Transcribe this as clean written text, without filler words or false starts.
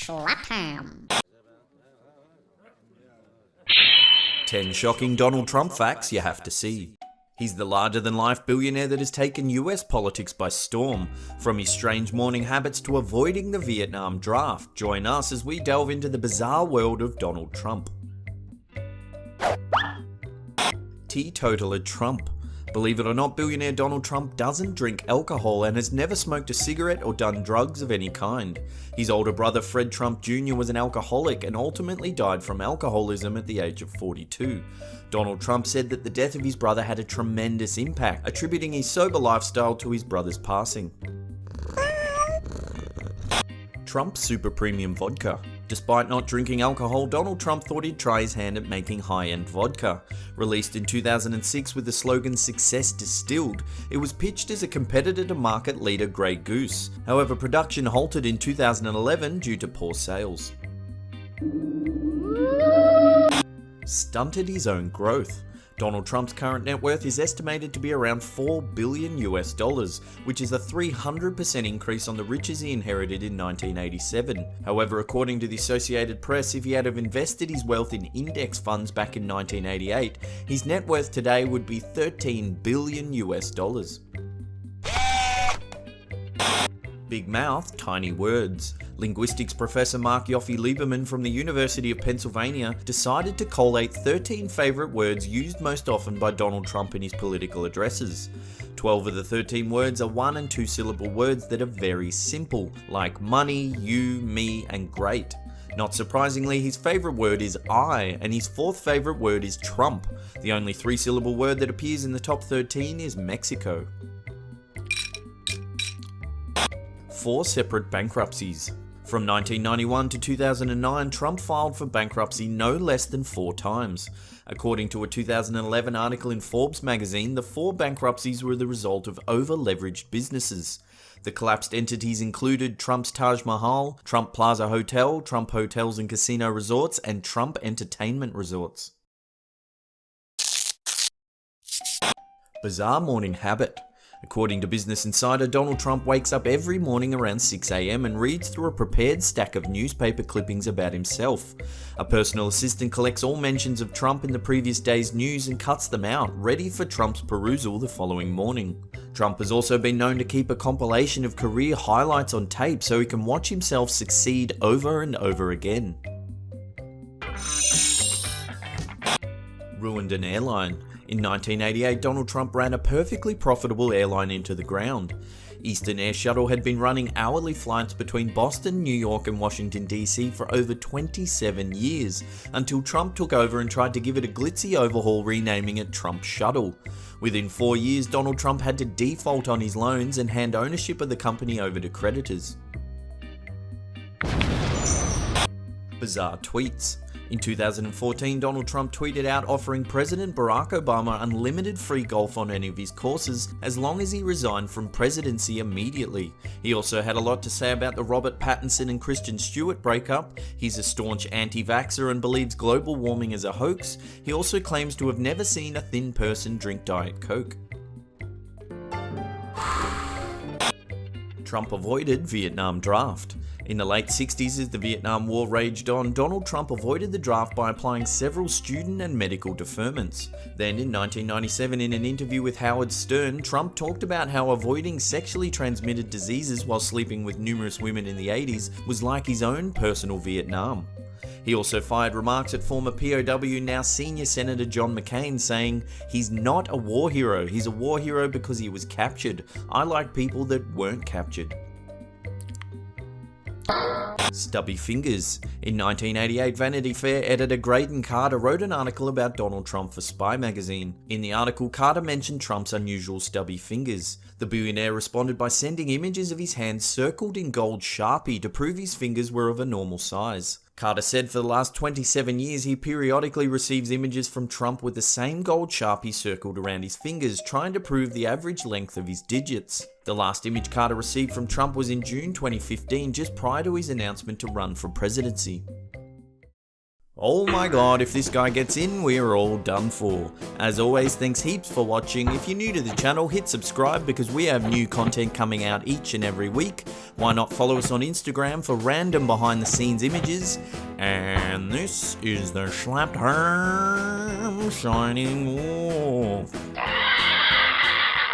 Slap him. 10 shocking Donald Trump facts you have to see. He's the larger-than-life billionaire that has taken US politics by storm. From his strange morning habits to avoiding the Vietnam draft, join us as we delve into the bizarre world of Donald Trump. Teetotaller Trump. Believe it or not, billionaire Donald Trump doesn't drink alcohol and has never smoked a cigarette or done drugs of any kind. His older brother Fred Trump Jr. was an alcoholic and ultimately died from alcoholism at the age of 42. Donald Trump said that the death of his brother had a tremendous impact, attributing his sober lifestyle to his brother's passing. Trump Super Premium Vodka. Despite not drinking alcohol, Donald Trump thought he'd try his hand at making high-end vodka. Released in 2006 with the slogan "Success Distilled," it was pitched as a competitor to market leader Grey Goose. However, production halted in 2011 due to poor sales. Stunted his own growth. Donald Trump's current net worth is estimated to be around $4 billion US, which is a 300% increase on the riches he inherited in 1987. However, according to the Associated Press, if he had have invested his wealth in index funds back in 1988, his net worth today would be $13 billion US. Big mouth, tiny words. Linguistics professor Mark Yoffie-Lieberman from the University of Pennsylvania decided to collate 13 favourite words used most often by Donald Trump in his political addresses. 12 of the 13 words are 1 and 2 syllable words that are very simple, like money, you, me, and great. Not surprisingly, his favourite word is I, and his fourth favourite word is Trump. The only 3 syllable word that appears in the top 13 is Mexico. 4 separate bankruptcies. From 1991 to 2009, Trump filed for bankruptcy no less than 4 times. According to a 2011 article in Forbes magazine, the 4 bankruptcies were the result of over-leveraged businesses. The collapsed entities included Trump's Taj Mahal, Trump Plaza Hotel, Trump Hotels and Casino Resorts, and Trump Entertainment Resorts. Bizarre morning habit. According to Business Insider, Donald Trump wakes up every morning around 6 AM and reads through a prepared stack of newspaper clippings about himself. A personal assistant collects all mentions of Trump in the previous day's news and cuts them out, ready for Trump's perusal the following morning. Trump has also been known to keep a compilation of career highlights on tape so he can watch himself succeed over and over again. Ruined an airline. In 1988, Donald Trump ran a perfectly profitable airline into the ground. Eastern Air Shuttle had been running hourly flights between Boston, New York and Washington DC for over 27 years, until Trump took over and tried to give it a glitzy overhaul, renaming it Trump Shuttle. Within 4 years, Donald Trump had to default on his loans and hand ownership of the company over to creditors. Bizarre tweets. In 2014, Donald Trump tweeted out offering President Barack Obama unlimited free golf on any of his courses as long as he resigned from presidency immediately. He also had a lot to say about the Robert Pattinson and Kristen Stewart breakup. He's a staunch anti-vaxxer and believes global warming is a hoax. He also claims to have never seen a thin person drink Diet Coke. Trump avoided Vietnam draft. In the late 60s, as the Vietnam War raged on, Donald Trump avoided the draft by applying several student and medical deferments. Then in 1997, in an interview with Howard Stern, Trump talked about how avoiding sexually transmitted diseases while sleeping with numerous women in the 80s was like his own personal Vietnam. He also fired remarks at former POW, now senior Senator John McCain, saying, "He's not a war hero, he's a war hero because he was captured. I like people that weren't captured." Stubby fingers. In 1988, Vanity Fair editor Graydon Carter wrote an article about Donald Trump for Spy magazine. In the article, Carter mentioned Trump's unusual stubby fingers. The billionaire responded by sending images of his hands circled in gold Sharpie to prove his fingers were of a normal size. Carter said for the last 27 years he periodically receives images from Trump with the same gold Sharpie circled around his fingers, trying to prove the average length of his digits. The last image Carter received from Trump was in June 2015, just prior to his announcement to run for presidency. Oh my god, if this guy gets in, we're all done for. As always, thanks heaps for watching. If you're new to the channel, hit subscribe because we have new content coming out each and every week. Why not follow us on Instagram for random behind the scenes images? And this is the Slapped Arm Shining Wolf.